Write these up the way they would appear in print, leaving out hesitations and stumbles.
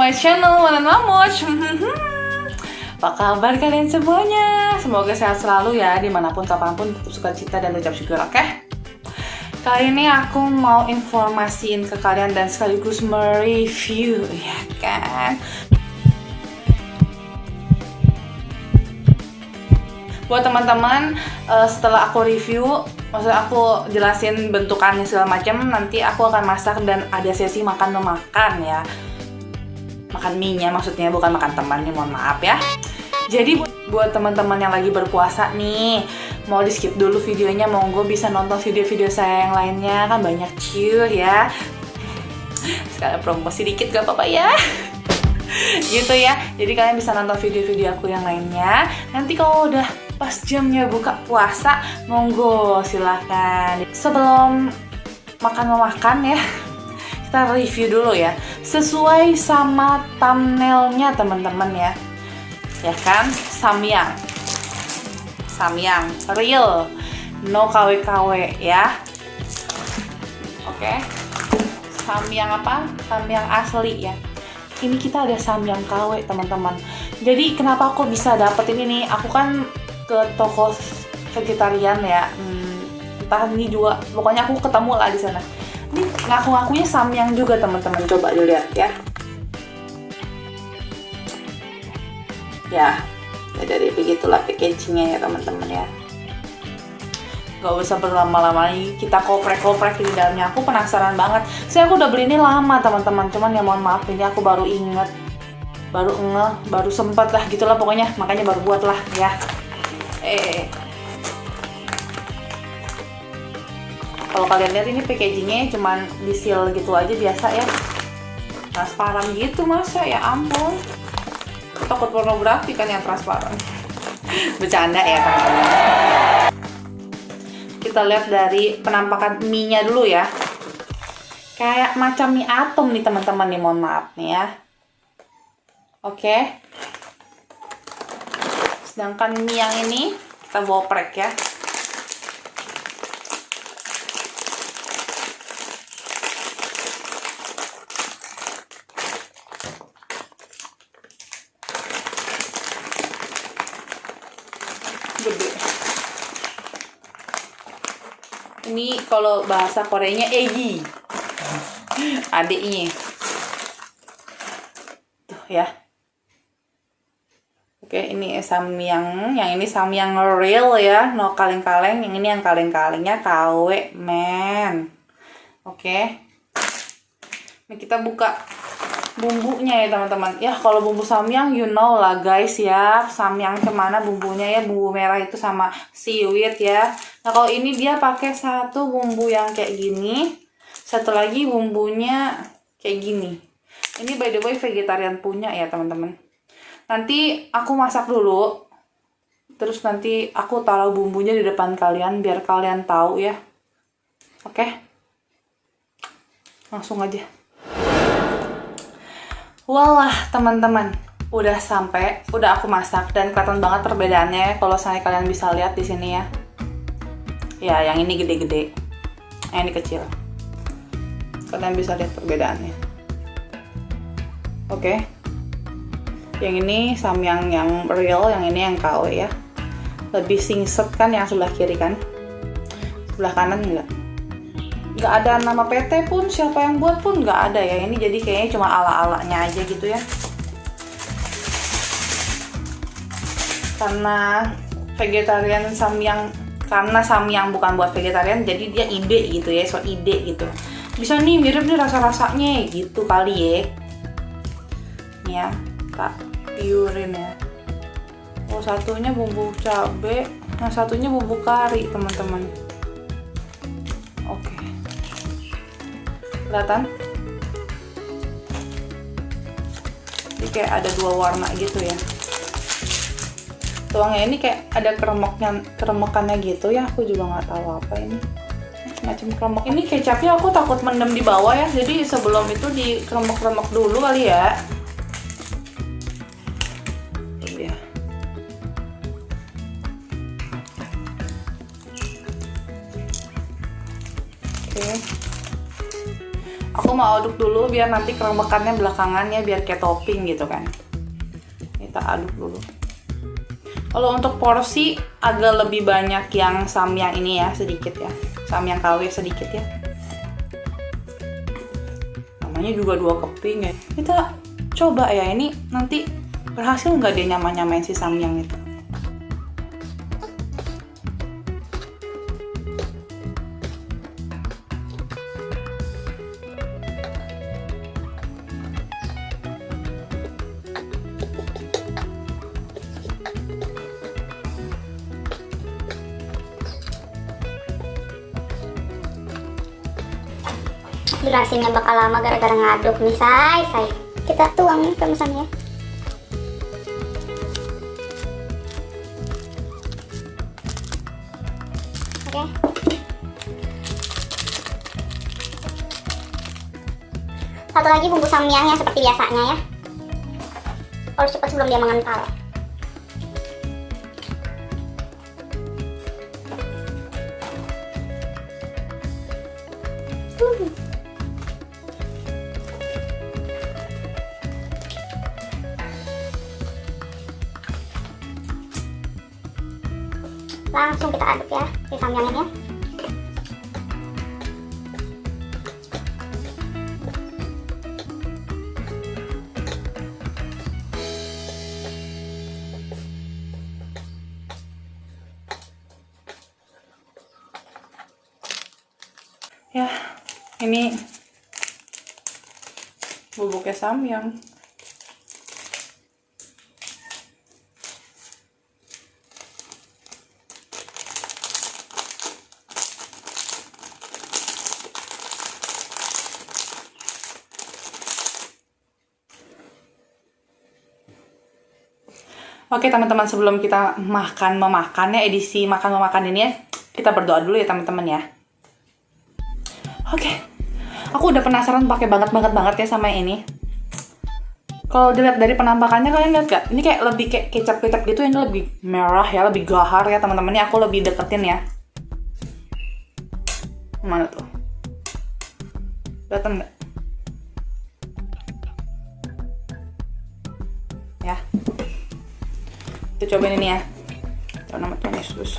my channel One and Mamoch. Apa kabar kalian semuanya? Semoga sehat selalu ya, dimanapun kapanpun tetap sukacita dan ucap syukur, oke? Kali ini aku mau informasiin ke kalian dan sekaligus mereview, ya kan? Buat teman-teman, setelah aku review, maksudnya aku jelasin bentukannya segala macam, nanti aku akan masak dan ada sesi makan memakan ya. Makan mie-nya maksudnya, bukan makan temannya, mohon maaf ya. Jadi buat teman-teman yang lagi berpuasa nih, mau di skip dulu videonya, monggo bisa nonton video-video saya yang lainnya, kan banyak cuy ya. Sekalian promosi dikit gak apa-apa ya. Gitu ya, jadi kalian bisa nonton video-video aku yang lainnya. Nanti kalau udah pas jamnya buka puasa, monggo silahkan. Sebelum makan ya, kita review dulu ya, sesuai sama thumbnailnya teman-teman ya. Ya kan, samyang real, no KW-KW ya. Oke, samyang apa? Samyang asli ya. Ini kita ada samyang KW teman-teman. Jadi kenapa aku bisa dapetin ini? Aku kan ke toko vegetarian ya, entah ini juga, pokoknya aku ketemu lah di sana. Ini ngaku-ngakunya samyang juga teman-teman, coba dilihat ya. Ya dari begitulah packagingnya ya teman-teman ya. Gak usah berlama-lama lagi, kita koprek-koprek di dalamnya. Aku penasaran banget. Aku udah beli ini lama teman-teman, cuman ya mohon maaf ini aku baru inget, baru sempat lah gitulah pokoknya, makanya baru buat lah ya. Kalau kalian lihat ini packagingnya cuman di seal gitu aja biasa ya, transparan gitu, masa ya ampun, aku takut pornografi kan yang transparan. Bercanda ya teman-teman. Kita lihat dari penampakan mie-nya dulu ya, kayak macam mie atom nih teman-teman nih, mohon maaf nih ya. Oke. Sedangkan mie yang ini kita boprek ya. Gede. Ini kalau bahasa Koreanya Egi. Adiknya. Tuh ya. Oke, ini samyang, yang ini samyang real ya, no kaleng-kaleng. Yang ini yang kaleng-kalengnya KW men. Oke. Ini kita buka bumbunya ya teman-teman. Ya kalau bumbu samyang you know lah guys ya, samyang kemana bumbunya ya, bumbu merah itu sama seaweed ya. Nah kalau ini dia pakai satu bumbu yang kayak gini, satu lagi bumbunya kayak gini. Ini by the way vegetarian punya ya teman-teman. Nanti aku masak dulu, terus nanti aku taruh bumbunya di depan kalian biar kalian tahu ya. Oke, langsung aja. Walah teman-teman, udah sampai, udah aku masak dan kelihatan banget perbedaannya kalau saya kalian bisa lihat di sini ya. Ya, yang ini gede-gede, yang ini kecil. Kalian bisa lihat perbedaannya. Oke. Yang ini samyang yang real, yang ini yang KW ya. Lebih singset kan yang sebelah kiri kan, sebelah kanan nggak ada nama PT pun, siapa yang buat pun nggak ada ya. Ini jadi kayaknya cuma ala-alanya aja gitu ya, karena vegetarian samyang, karena samyang bukan buat vegetarian jadi dia ide gitu ya, so ide gitu, bisa nih mirip nih rasa-rasanya gitu kali ya. Nih ya, tak piurin ya. Oh satunya bumbu cabe, yang satunya bumbu kari teman-teman. Oke, kelihatan? Jadi kayak ada dua warna gitu ya. Tuangnya ini kayak ada keremekannya gitu ya. Aku juga nggak tahu apa ini. Macam kremek. Ini kecapnya aku takut mendem di bawah ya. Jadi sebelum itu dikremek-kremek dulu kali ya. Oke. Aku mau aduk dulu biar nanti keremekannya belakangannya biar kayak topping gitu kan. Kita aduk dulu. Kalau untuk porsi agak lebih banyak yang samyang ini ya, sedikit ya. Samyang KW sedikit ya. Namanya juga 2 keping ya. Kita coba ya, ini nanti berhasil nggak dia nyamain si samyang itu. Durasinya bakal lama gara-gara ngaduk nih, say. Kita tuang pemesannya. Oke. Satu lagi bumbu samyangnya seperti biasanya ya. Harus cepat sebelum dia mengental. Langsung kita aduk ya si samyangnya. Ya, ini bubuknya samyang. Oke teman-teman, sebelum kita memakan ya, edisi makan memakan ini ya, kita berdoa dulu ya teman-teman ya. Oke, aku udah penasaran pakai banget ya sama ini. Kalau dilihat dari penampakannya, kalian lihat gak? Ini kayak lebih kayak kecap-kecap gitu, ini lebih merah ya, lebih gahar ya teman-teman. Ini aku lebih deketin ya. Mana tuh? Kelihatan nggak? Ya. Kita cobain ini ya. Coba nama Tuhan Yesus.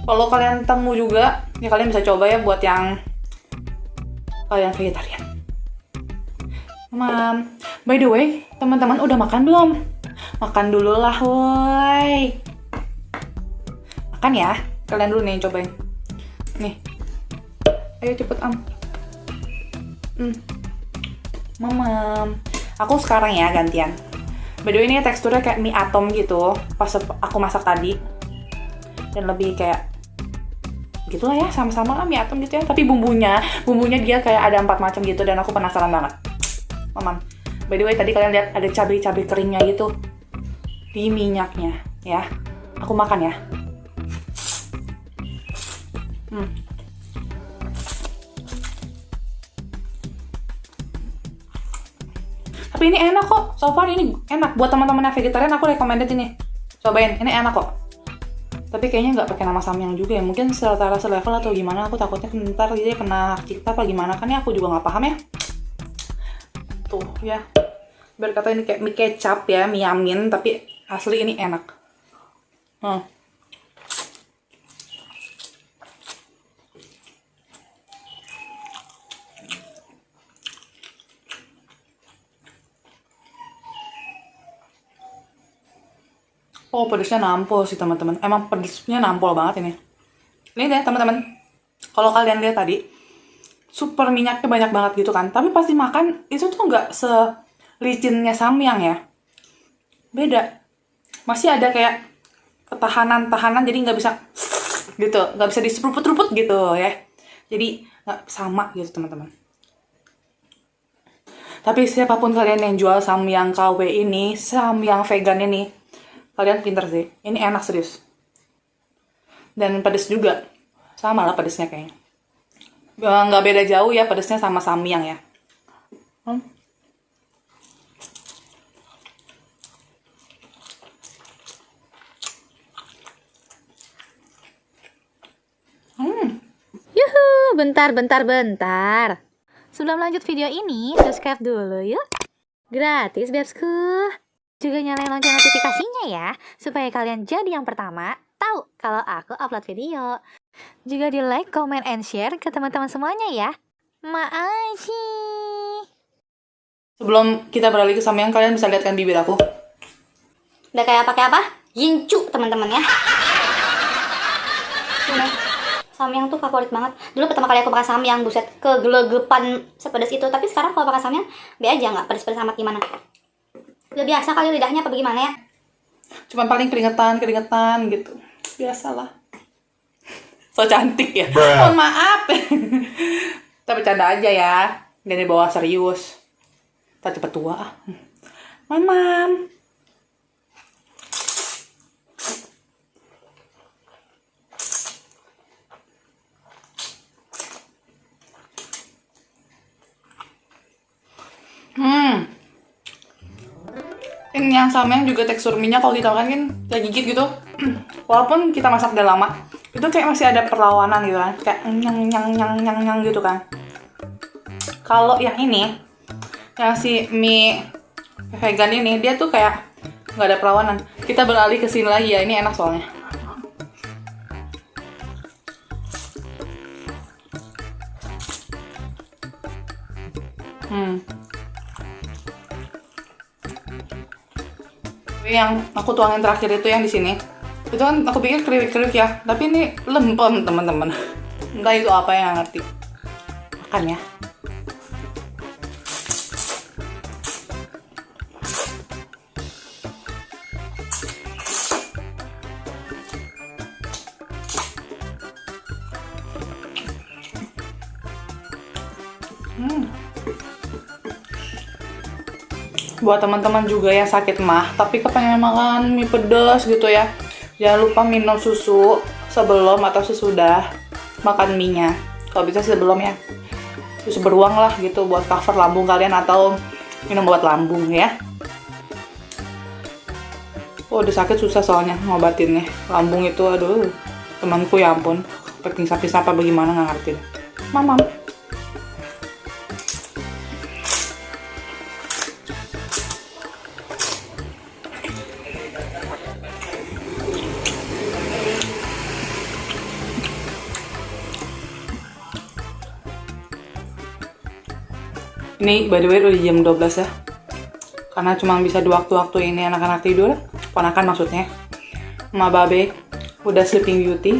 Kalau kalian temu juga, ya kalian bisa coba ya buat yang kalian vegetarian. By the way, teman-teman udah makan belum? Makan dulu lah, woi. Makan ya. Kalian dulu nih cobain. Nih. Ayo cepet Mamam. Aku sekarang ya gantian. By the way, ini teksturnya kayak mie atom gitu pas aku masak tadi. Dan lebih kayak gitulah ya, sama-sama lah mie atom gitu ya. Tapi bumbunya dia kayak ada 4 macam gitu dan aku penasaran banget. Mamam. By the way, tadi kalian lihat ada cabai keringnya gitu di minyaknya ya. Aku makan ya. Tapi ini enak kok, so far ini enak. Buat teman-teman yang vegetarian aku recommended ini. Cobain, ini enak kok. Tapi kayaknya nggak pakai nama samyang juga ya. Mungkin setara selevel atau gimana, aku takutnya ntar dia kena hak cipta apa gimana. Kan ya aku juga nggak paham ya. Tuh ya. Biar kata ini kayak mie kecap ya, mie yamin. Tapi asli ini enak. Oh, pedesnya nampol sih teman-teman. Emang pedesnya nampol banget ini. Ini deh teman-teman. Kalau kalian lihat tadi, super minyaknya banyak banget gitu kan. Tapi pasti makan itu tuh nggak selicinnya samyang ya. Beda. Masih ada kayak ketahanan jadi nggak bisa gitu, nggak bisa diseruput-seruput gitu ya. Jadi nggak sama gitu teman-teman. Tapi siapapun kalian yang jual samyang KW ini, samyang vegan ini, kalian pinter sih. Ini enak serius. Dan pedes juga. Sama lah pedesnya kayaknya. Nggak beda jauh ya pedesnya sama samyang ya. bentar. Sebelum lanjut video ini, subscribe dulu yuk. Gratis, bebsku. Juga nyalain lonceng notifikasinya ya, supaya kalian jadi yang pertama tahu kalau aku upload video. Juga di like, comment, and share ke teman-teman semuanya ya. Makasih. Sebelum kita beralih ke samyang, kalian bisa lihat kan bibir aku. Udah kayak pakai apa? Yincu teman-teman ya. Ini samyang tuh favorit banget. Dulu pertama kali aku pakai samyang, buset, kegelegepan sepedas itu. Tapi sekarang kalau pakai samyang, be aja, nggak pedas-pedas amat gimana. Udah biasa kali lidahnya apa bagaimana ya? Cuman paling keringetan gitu. Biasalah. So cantik ya. Mohon maaf. Tapi canda aja ya. Dan dibawa serius. Tak cepet tua. Mamam. Ini yang samyang juga tekstur minyak kalau kita makan kan kayak gigit gitu. Walaupun kita masak udah lama, itu kayak masih ada perlawanan gitu kan, kayak nyang gitu kan. Kalau yang ini, yang si mie vegan ini, dia tuh kayak nggak ada perlawanan. Kita beralih ke sini lagi ya, ini enak soalnya. Yang aku tuangin terakhir itu yang di sini, itu kan aku pikir kriuk-kriuk ya, tapi ini lempem teman-teman. Entah itu apa yang ngerti. Makan ya. Buat teman-teman juga yang sakit mah tapi kepengen makan mie pedas gitu ya, jangan lupa minum susu sebelum atau sesudah makan mie-nya. Kalau bisa sebelum ya, susu beruang lah gitu buat cover lambung kalian, atau minum obat lambung ya. Oh, udah sakit susah soalnya ngobatinnya lambung itu, aduh temanku ya ampun, penting sakit apa bagaimana nggak ngerti. Mamam. Ini by the way udah jam 12 ya. Karena cuma bisa di waktu-waktu ini anak-anak tidur, ponakan maksudnya. Sama Babe udah sleeping beauty.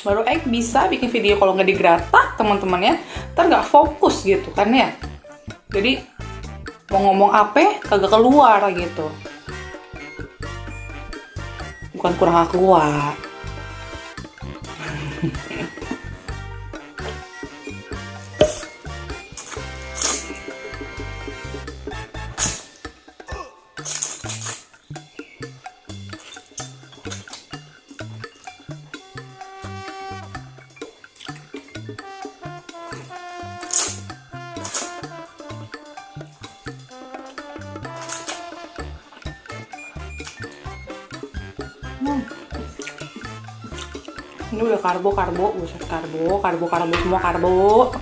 Baru bisa bikin video kalau nggak digratak teman-teman ya. Ntar nggak fokus gitu kan ya. Jadi mau ngomong apa kagak keluar gitu. Bukan kurang keluar. Ini udah karbo, buset, karbo semua karbo.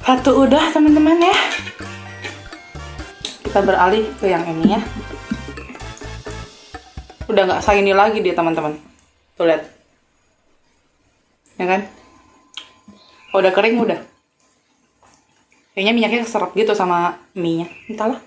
Satu udah teman-teman ya. Kita beralih ke yang ini ya. Udah nggak shiny lagi dia teman-teman. Tuh lihat. Ya kan? Kalau udah kering udah. Kayaknya minyaknya keserap gitu sama mie-nya. Entahlah.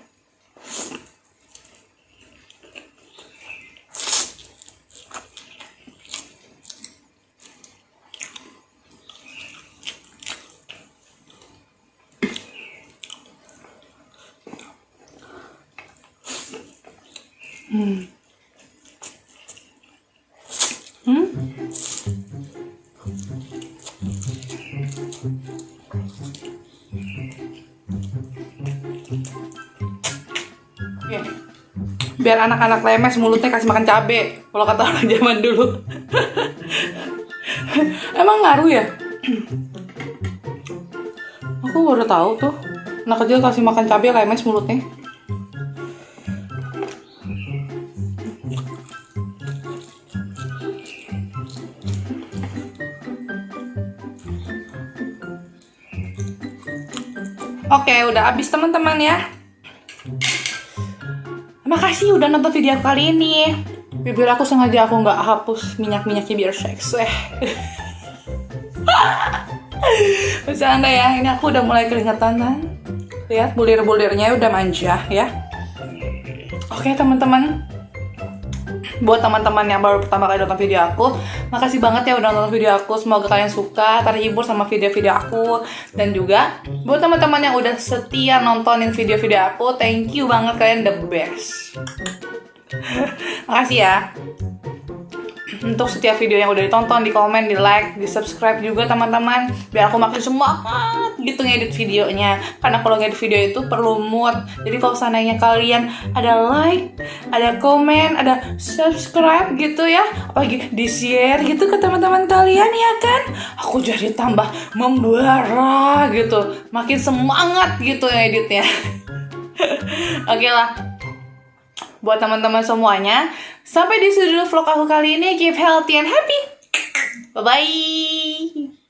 Biar anak-anak lemes mulutnya kasih makan cabe, kalau kata orang zaman dulu. Emang ngaruh ya? Aku baru tahu tuh, anak kecil kasih makan cabai lemes mulutnya. Oke, udah habis teman-teman ya. Makasih udah nonton video aku kali ini. Bibir aku sengaja aku nggak hapus minyak-minyaknya biar seks. Bercanda ya, ini aku udah mulai keringetan kan. Lihat bulir-bulirnya udah manja ya. Oke teman-teman, buat teman-teman yang baru pertama kali nonton video aku, makasih banget ya udah nonton video aku. Semoga kalian suka, terhibur sama video-video aku. Dan juga buat teman-teman yang udah setia nontonin video-video aku, thank you banget, kalian the best. Makasih ya untuk setiap video yang udah ditonton, di komen, di like, di subscribe juga teman-teman, biar aku makin semangat gitu ngedit videonya. Karena kalau ngedit video itu perlu mood. Jadi kalau seandainya kalian ada like, ada komen, ada subscribe gitu ya, apalagi di share gitu ke teman-teman kalian ya kan, aku jadi tambah membara gitu, makin semangat gitu ngeditnya. Oke lah, buat teman-teman semuanya, sampai di sini dulu vlog aku kali ini. Keep healthy and happy. Bye-bye.